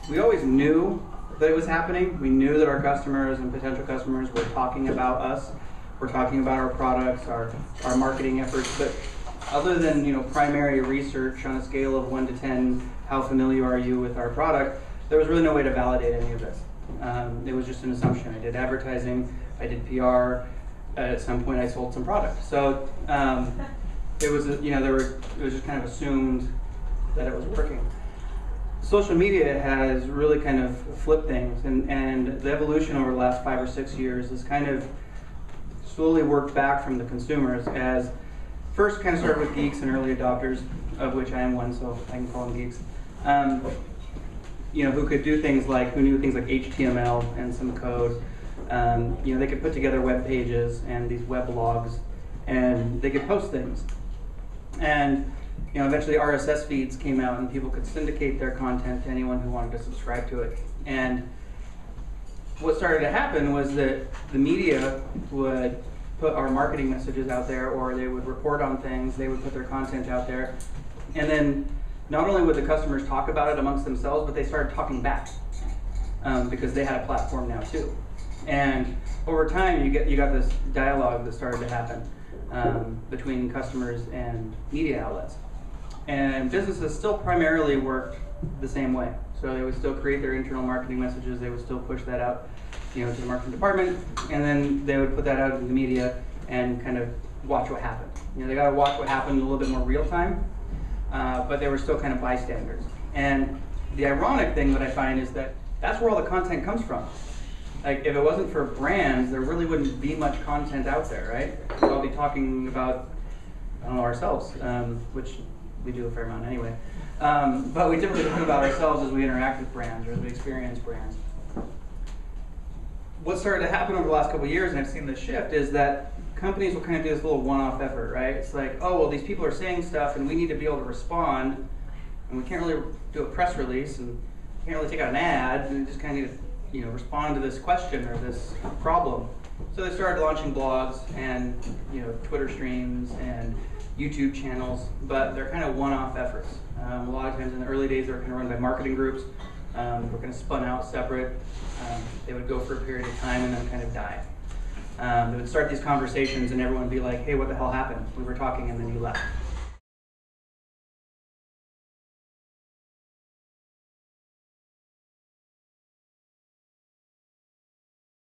we always knew that it was happening. We knew that our customers and potential customers were talking about us. We're talking about our products, our marketing efforts, but other than primary research on a scale of 1 to 10, how familiar are you with our product, there was really no way to validate any of this. It was just an assumption. I did advertising, I did PR. At some point, I sold some product. So it was it was just kind of assumed that it was working. Social media has really kind of flipped things, and the evolution over the last 5 or 6 years has kind of slowly worked back from the consumers, as first kind of started with geeks and early adopters, of which I am one, so I can call them geeks. Who could do things like, who knew things like HTML and some code. They could put together web pages and these web logs, and they could post things. And eventually RSS feeds came out, and people could syndicate their content to anyone who wanted to subscribe to it. And what started to happen was that the media would put our marketing messages out there, or they would report on things, they would put their content out there, and then not only would the customers talk about it amongst themselves, but they started talking back because they had a platform now too. And over time, you got this dialogue that started to happen between customers and media outlets. And businesses still primarily worked the same way. So they would still create their internal marketing messages, they would still push that out to the marketing department, and then they would put that out in the media and kind of watch what happened. They got to watch what happened a little bit more real time, but they were still kind of bystanders. And the ironic thing that I find is that that's where all the content comes from. Like, if it wasn't for brands, there really wouldn't be much content out there, right? We'd all be talking about, ourselves, which we do a fair amount anyway. But we typically think about ourselves as we interact with brands or as we experience brands. What started to happen over the last couple of years, and I've seen this shift, is that companies will kind of do this little one-off effort, right? It's like, oh, well, these people are saying stuff, and we need to be able to respond, and we can't really do a press release, and can't really take out an ad, and we just kind of need to, respond to this question or this problem. So they started launching blogs and, Twitter streams and YouTube channels, but they're kind of one-off efforts. A lot of times in the early days, they were kind of run by marketing groups. They were kind of spun out separate. They would go for a period of time and then kind of die. They would start these conversations, and everyone would be like, hey, what the hell happened? We were talking, and then you left.